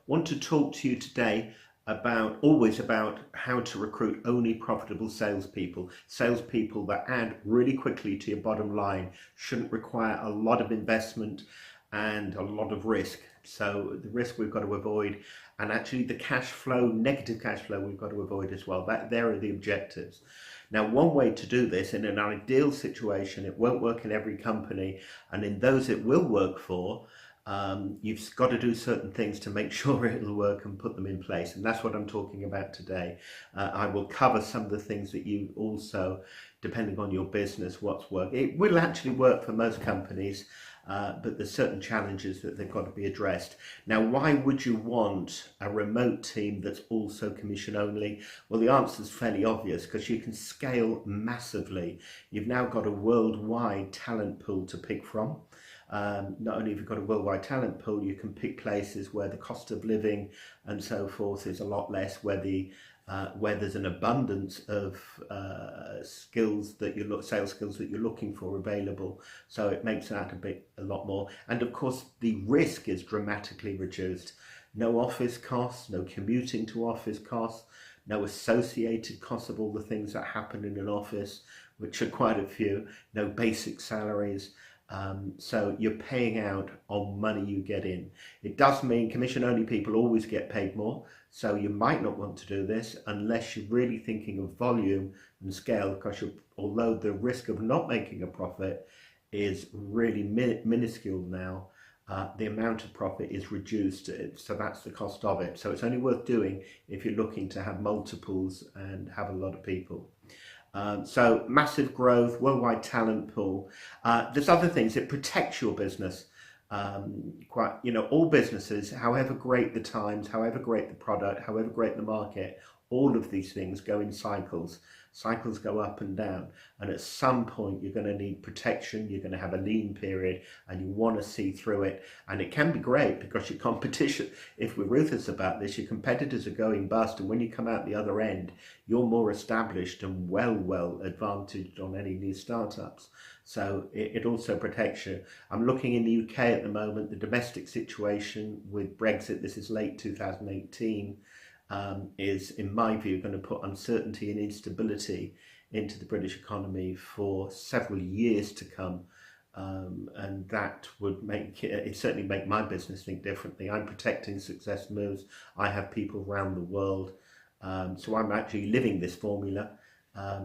want to talk to you today about how to recruit only profitable salespeople that add really quickly to your bottom line, shouldn't require a lot of investment and a lot of risk. So the risk we've got to avoid, and actually the cash flow, negative cash flow, we've got to avoid as well. There are the objectives. Now, one way to do this in an ideal situation, it won't work in every company, and in those it will work for, you've got to do certain things to make sure it'll work and put them in place. And that's what I'm talking about today. I will cover some of the things that you also, depending on your business, what's work. It will actually work for most companies, but there's certain challenges that they've got to be addressed. Now, why would you want a remote team that's also commission only? Well, the answer is fairly obvious, because you can scale massively. You've now got a worldwide talent pool to pick from. Not only have you got a worldwide talent pool, you can pick places where the cost of living and so forth is a lot less, where there's an abundance of sales skills that you're looking for available. So it makes that a lot more. And of course, the risk is dramatically reduced. No office costs, no commuting to office costs, no associated costs of all the things that happen in an office, which are quite a few, no basic salaries. So you're paying out on money you get in. It does mean commission only people always get paid more, so you might not want to do this unless you're really thinking of volume and scale, because although the risk of not making a profit is really minuscule now, the amount of profit is reduced, so that's the cost of it. So it's only worth doing if you're looking to have multiples and have a lot of people. So massive growth, worldwide talent pool. There's other things. It protects your business. All businesses, however great the times, however great the product, however great the market, all of these things go in cycles. Cycles go up and down, and at some point you're going to need protection. You're going to have a lean period, and you want to see through it. And it can be great, because your competition, if we're ruthless about this, your competitors are going bust, and when you come out the other end, you're more established and well advantaged on any new startups. So it also protects you. I'm looking in the UK at the moment. The domestic situation with Brexit, this is late 2018, is, in my view, going to put uncertainty and instability into the British economy for several years to come. And that would certainly make my business think differently. I'm protecting success moves. I have people around the world. So I'm actually living this formula.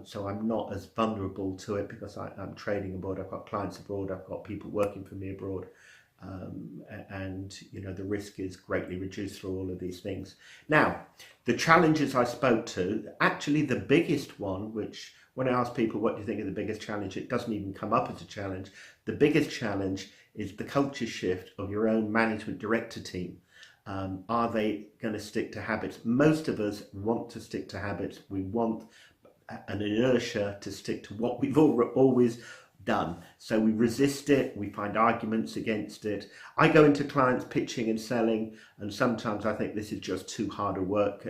So I'm not as vulnerable to it, because I'm trading abroad. I've got clients abroad. I've got people working for me abroad. And the risk is greatly reduced through all of these things. Now, the challenges I spoke to, actually the biggest one, which when I ask people what do you think is the biggest challenge, it doesn't even come up as a challenge. The biggest challenge is the culture shift of your own management director team. Are they going to stick to habits? Most of us want to stick to habits. We want an inertia to stick to what we've always done. So we resist it, we find arguments against it. I go into clients pitching and selling, and sometimes I think this is just too hard a work.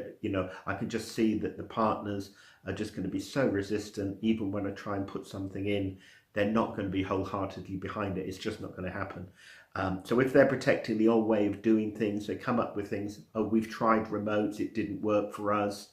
I can just see that the partners are just going to be so resistant. Even when I try and put something in, they're not going to be wholeheartedly behind it. It's just not going to happen. So if they're protecting the old way of doing things, they come up with things. Oh, we've tried remotes, it didn't work for us,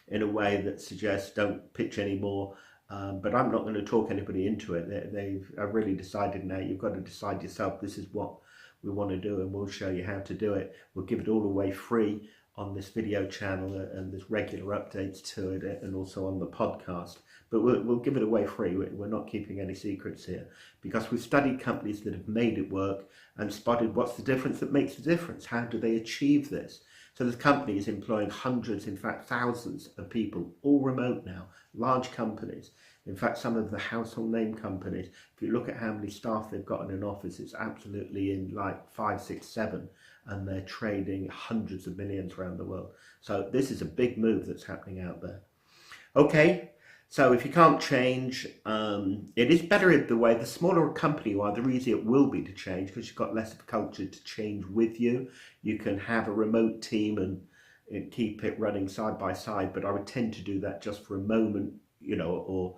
in a way that suggests don't pitch anymore. But I'm not going to talk anybody into it. They've really decided now. You've got to decide yourself, this is what we want to do, and we'll show you how to do it. We'll give it all away free on this video channel, and there's regular updates to it, and also on the podcast. But we'll give it away free. We're not keeping any secrets here, because we've studied companies that have made it work and spotted what's the difference that makes the difference. How do they achieve this? So there's companies employing hundreds, in fact thousands of people, all remote now, large companies. In fact, some of the household name companies, if you look at how many staff they've got in an office, it's absolutely in like 5, 6, 7, and they're trading hundreds of millions around the world. So this is a big move that's happening out there. Okay, so if you can't change, it is better the smaller a company you are, the easier it will be to change, because you've got less of a culture to change with you. You can have a remote team and keep it running side by side, but I would tend to do that just for a moment, or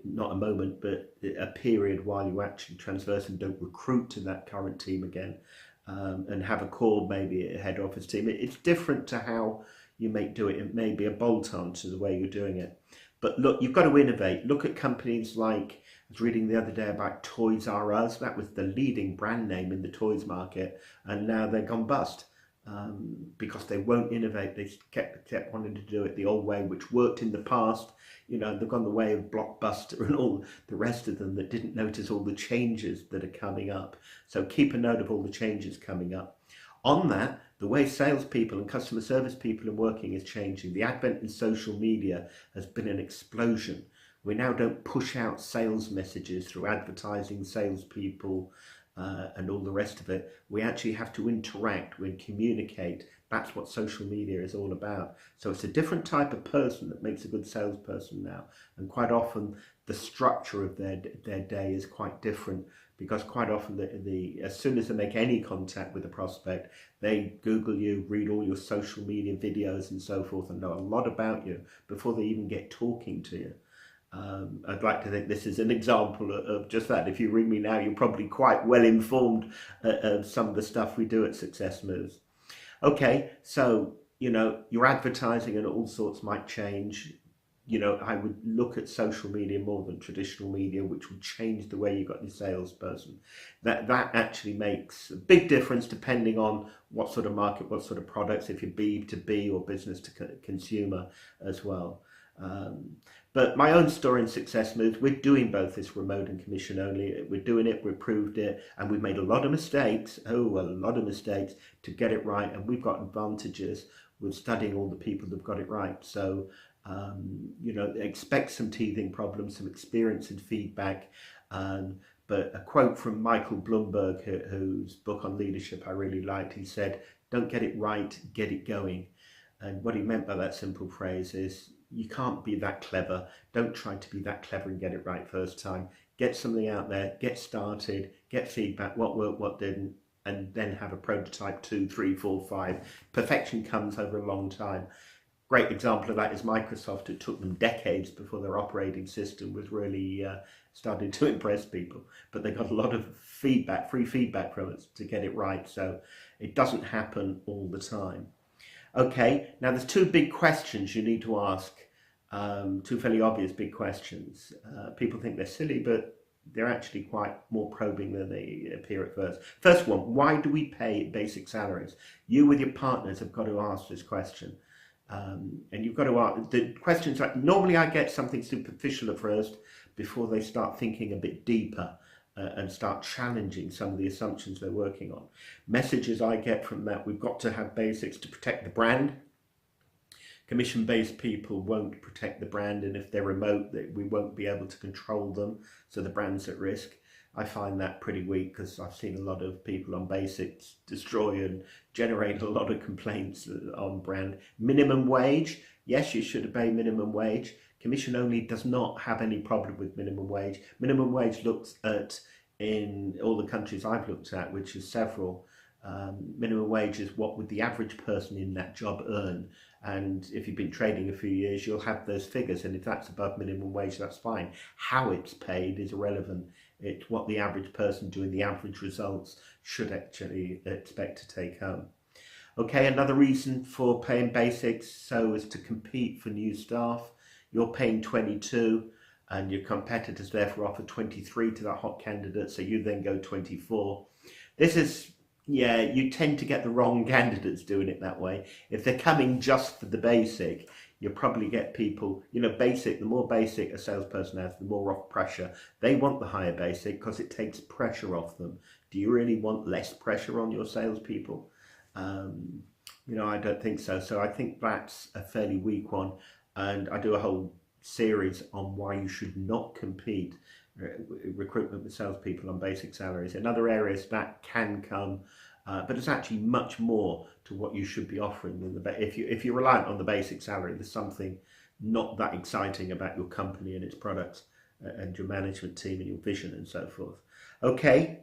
not a moment, but a period while you actually transverse and don't recruit to that current team again. and have a core, maybe a head office team. It's different to how you may do it. It may be a bolt-on to the way you're doing it. But look, you've got to innovate. Look at companies like, I was reading the other day about Toys R Us. That was the leading brand name in the toys market, and now they're gone bust because they won't innovate. They kept wanting to do it the old way, which worked in the past. You know, they've gone the way of Blockbuster and all the rest of them that didn't notice all the changes that are coming up. So keep a note of all the changes coming up. On that, the way salespeople and customer service people are working is changing. The advent of social media has been an explosion. We now don't push out sales messages through advertising, salespeople, and all the rest of it. We actually have to interact, we communicate. That's what social media is all about. So it's a different type of person that makes a good salesperson now. And quite often the structure of their day is quite different, because quite often as soon as they make any contact with a prospect, they Google you, read all your social media videos and so forth, and know a lot about you before they even get talking to you. I'd like to think this is an example of just that. If you ring me now, you're probably quite well informed of some of the stuff we do at Success Moves. Okay, so, you know, your advertising and all sorts might change. You know, I would look at social media more than traditional media, which would change the way you got your salesperson. That actually makes a big difference depending on what sort of market, what sort of products, if you're B2B or business to consumer as well. But my own story in Success Moves, we're doing both this remote and commission only. We're doing it, we've proved it, and we've made a lot of mistakes, a lot of mistakes to get it right. And we've got advantages with studying all the people that've got it right. So, you know, expect some teething problems, some experience and feedback. But a quote from Michael Bloomberg, whose book on leadership I really liked, he said, "Don't get it right, get it going." And what he meant by that simple phrase is, you can't be that clever. Don't try to be that clever and get it right first time. Get something out there, get started, get feedback, what worked, what didn't, and then have a prototype 2, 3, 4, 5. Perfection comes over a long time. Great example of that is Microsoft. It took them decades before their operating system was really starting to impress people, but they got a lot of feedback, free feedback from us to get it right. So it doesn't happen all the time. Okay, now there's two big questions you need to ask, two fairly obvious big questions. People think they're silly, but they're actually quite more probing than they appear at first. First one, why do we pay basic salaries? You with your partners have got to ask this question. And you've got to ask, the questions like, normally I get something superficial at first before they start thinking a bit deeper. And start challenging some of the assumptions they're working on. Messages I get from that, we've got to have basics to protect the brand. Commission-based people won't protect the brand, and if they're remote, we won't be able to control them, so the brand's at risk. I find that pretty weak because I've seen a lot of people on basics destroy and generate a lot of complaints on brand. Minimum wage, yes, you should obey minimum wage. Commission only does not have any problem with minimum wage. Minimum wage looks at, in all the countries I've looked at, which is several, minimum wage is what would the average person in that job earn. And if you've been trading a few years, you'll have those figures. And if that's above minimum wage, that's fine. How it's paid is irrelevant. It's what the average person doing the average results should actually expect to take home. Okay, another reason for paying basics, so as to compete for new staff. You're paying 22 and your competitors therefore offer 23 to that hot candidate, so you then go 24. This is, yeah, you tend to get the wrong candidates doing it that way. If they're coming just for the basic, you'll probably get people, you know, basic, the more basic a salesperson has, the more off pressure. They want the higher basic because it takes pressure off them. Do you really want less pressure on your salespeople? You know, I don't think so. So I think that's a fairly weak one. And I do a whole series on why you should not compete recruitment with salespeople on basic salaries. In other areas that can come, but it's actually much more to what you should be offering than if you're reliant on the basic salary. There's something not that exciting about your company and its products and your management team and your vision and so forth. Okay.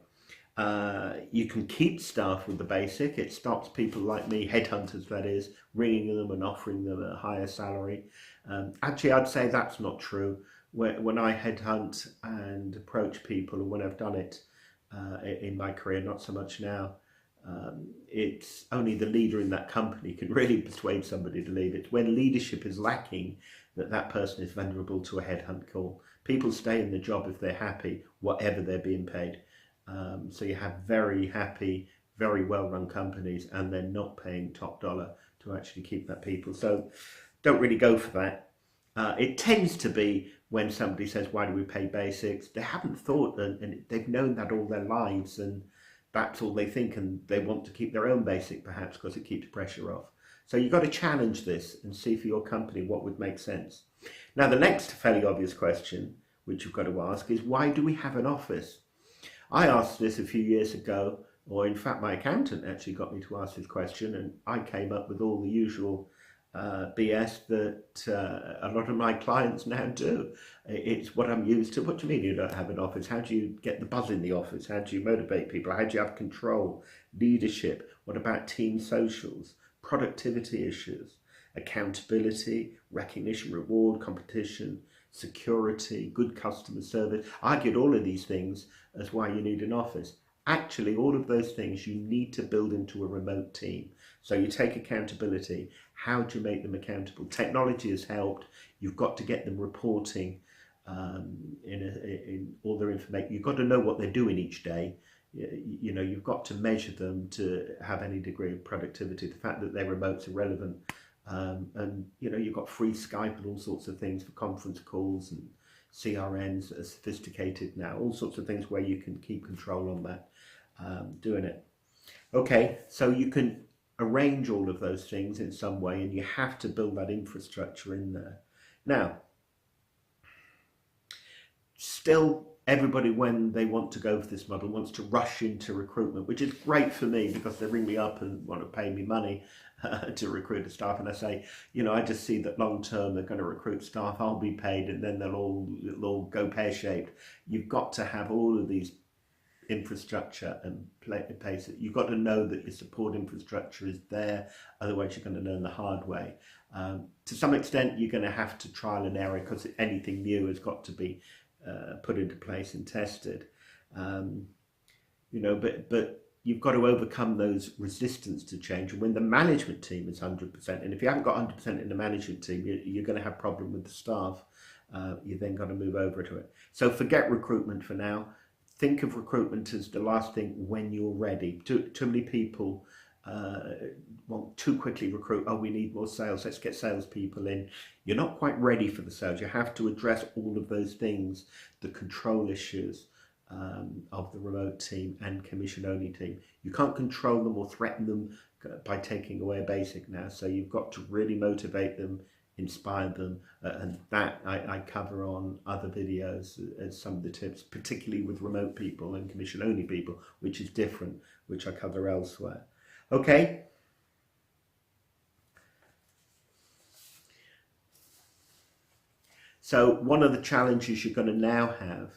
You can keep staff with the basic. It stops people like me, headhunters that is, ringing them and offering them a higher salary. Actually, I'd say that's not true. When I headhunt and approach people, and when I've done it in my career, not so much now, It's only the leader in that company can really persuade somebody to leave. It's when leadership is lacking that that person is vulnerable to a headhunt call. People stay in the job if they're happy, whatever they're being paid. So you have very happy, very well-run companies, and they're not paying top dollar to actually keep that people. So don't really go for that. It tends to be when somebody says, why do we pay basics? They haven't thought, and they've known that all their lives, and that's all they think, and they want to keep their own basic perhaps because it keeps pressure off. So you've got to challenge this and see for your company what would make sense. Now, the next fairly obvious question, which you've got to ask, is why do we have an office? I asked this a few years ago, or in fact my accountant actually got me to ask this question, and I came up with all the usual BS that a lot of my clients now do. It's what I'm used to. What do you mean you don't have an office? How do you get the buzz in the office? How do you motivate people? How do you have control? Leadership? What about team socials? Productivity issues? Accountability? Recognition, reward, competition, security, good customer service? I argued all of these things as why you need an office. Actually, all of those things you need to build into a remote team. So you take accountability. How do you make them accountable? Technology has helped. You've got to get them reporting in all their information. You've got to know what they're doing each day. You know, you've got to measure them to have any degree of productivity. The fact that they're remote's irrelevant. And, you know, you've got free Skype and all sorts of things for conference calls, and CRNs that are sophisticated now, all sorts of things where you can keep control on that, doing it. Okay, so you can arrange all of those things in some way, and you have to build that infrastructure in there. Now, still everybody, when they want to go for this model, wants to rush into recruitment, which is great for me because they ring me up and want to pay me money to recruit a staff, and I say, you know, I just see that long term they're going to recruit staff, I'll be paid, and then it'll all go pear-shaped. You've got to have all of these infrastructure and place it. You've got to know that your support infrastructure is there, otherwise you're going to learn the hard way. To some extent you're going to have to trial and error because anything new has got to be put into place and tested. You know, but you've got to overcome those resistance to change. And when the management team is 100%, and if you haven't got 100% in the management team, you're going to have a problem with the staff. You then got to move over to it. So forget recruitment for now. Think of recruitment as the last thing when you're ready. Too many people want too quickly recruit. Oh, we need more sales. Let's get salespeople in. You're not quite ready for the sales. You have to address all of those things, the control issues of the remote team and commission-only team. You can't control them or threaten them by taking away a basic now. So you've got to really motivate them, inspire them, and that I cover on other videos as some of the tips, particularly with remote people and commission-only people, which is different, which I cover elsewhere. Okay. So one of the challenges you're going to now have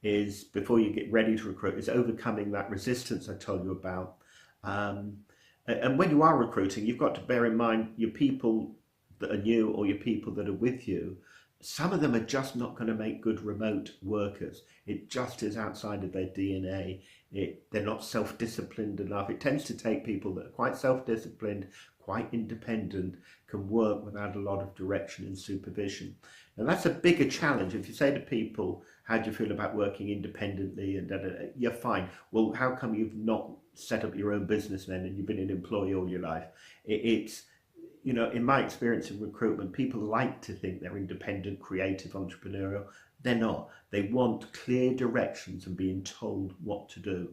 is, before you get ready to recruit, is overcoming that resistance I told you about. And when you are recruiting, you've got to bear in mind your people that are new or your people that are with you. Some of them are just not going to make good remote workers. It just is outside of their DNA. They're not self-disciplined enough. It tends to take people that are quite self-disciplined, quite independent, can work without a lot of direction and supervision. And that's a bigger challenge. If you say to people, how do you feel about working independently? And you're fine. Well, how come you've not set up your own business then and you've been an employee all your life? It's, you know, in my experience in recruitment, people like to think they're independent, creative, entrepreneurial. They're not. They want clear directions and being told what to do.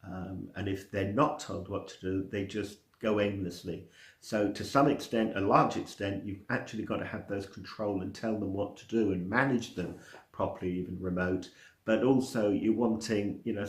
And if they're not told what to do, they just go aimlessly. So to some extent, a large extent, you've actually got to have those control and tell them what to do and manage them properly, even remote. But also you're wanting, you know,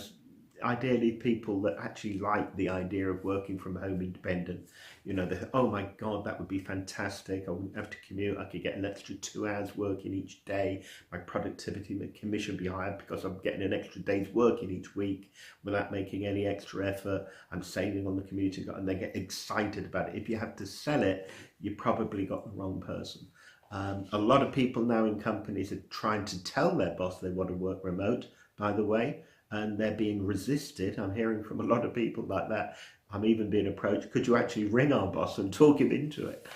ideally people that actually like the idea of working from home independent. You know, oh my God, that would be fantastic. I wouldn't have to commute. I could get an extra 2 hours working each day. My productivity, my commission would be higher because I'm getting an extra day's working each week without making any extra effort. I'm saving on the commuting, and they get excited about it. If you have to sell it, you probably got the wrong person. A lot of people now in companies are trying to tell their boss they want to work remote, by the way, and they're being resisted. I'm hearing from a lot of people like that. I'm even being approached, could you actually ring our boss and talk him into it?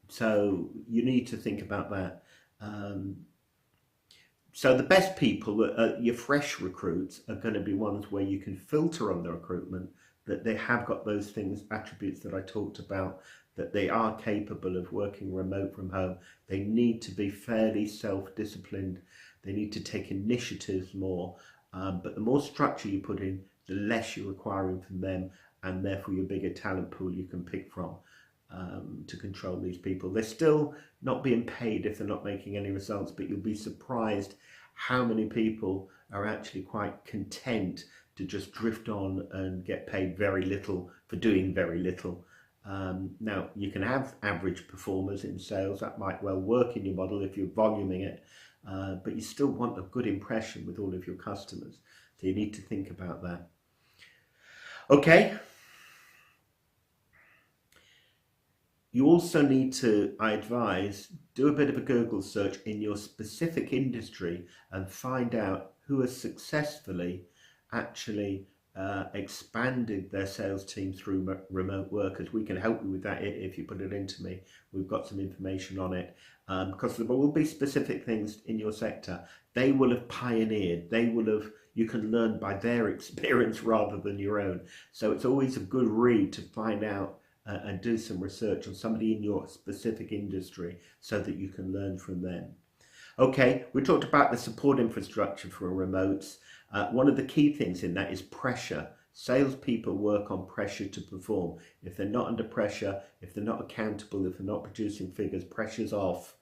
So you need to think about that. So the best people, your fresh recruits, are going to be ones where you can filter on the recruitment, that they have got those things, attributes that I talked about, that they are capable of working remote from home. They need to be fairly self-disciplined. They need to take initiatives more. But the more structure you put in, the less you're requiring from them, and therefore your bigger talent pool you can pick from to control these people. They're still not being paid if they're not making any results, but you'll be surprised how many people are actually quite content to just drift on and get paid very little for doing very little. Now, you can have average performers in sales. That might well work in your model if you're voluming it, but you still want a good impression with all of your customers. So you need to think about that. Okay. You also need to, I advise, do a bit of a Google search in your specific industry and find out who has successfully actually expanded their sales team through remote workers. We can help you with that if you put it into me. We've got some information on it, because there will be specific things in your sector. They will have pioneered. They will have, you can learn by their experience rather than your own. So it's always a good read to find out and do some research on somebody in your specific industry so that you can learn from them. Okay, we talked about the support infrastructure for remotes. One of the key things in that is pressure. Salespeople work on pressure to perform. If they're not under pressure, if they're not accountable, if they're not producing figures, pressure's off,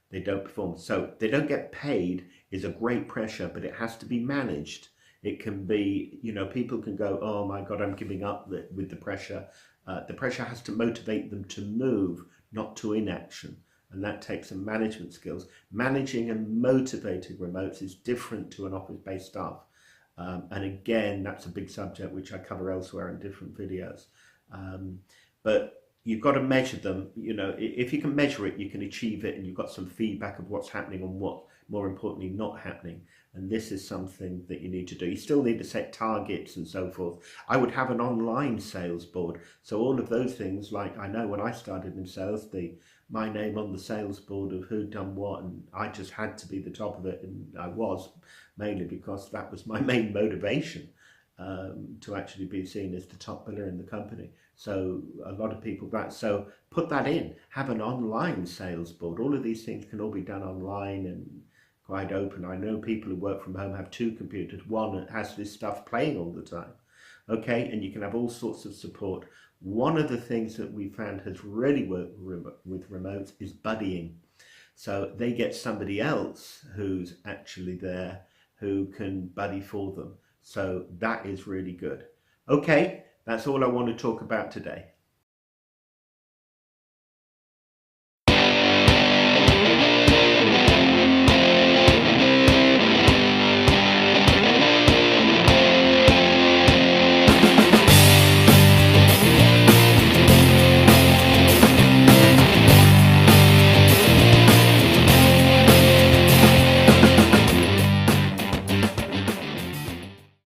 they don't perform. So they don't get paid is a great pressure, but it has to be managed. It can be, you know, people can go, oh my God, I'm giving up with the pressure. The pressure has to motivate them to move, not to inaction. And that takes some management skills. Managing and motivating remotes is different to an office-based staff. And again, that's a big subject which I cover elsewhere in different videos. But you've got to measure them. You know, if you can measure it, you can achieve it, and you've got some feedback of what's happening and what, more importantly, not happening. And this is something that you need to do. You still need to set targets and so forth. I would have an online sales board. So all of those things, like I know when I started in sales, my name on the sales board of who'd done what, and I just had to be the top of it, and I was, mainly because that was my main motivation, to actually be seen as the top biller in the company. So a lot of people so put that in, have an online sales board. All of these things can all be done online and quite open. I know people who work from home have 2 computers, one that has this stuff playing all the time. Okay, and you can have all sorts of support. One of the things that we found has really worked with remotes is buddying. So they get somebody else who's actually there who can buddy for them. So that is really good. Okay, that's all I want to talk about today.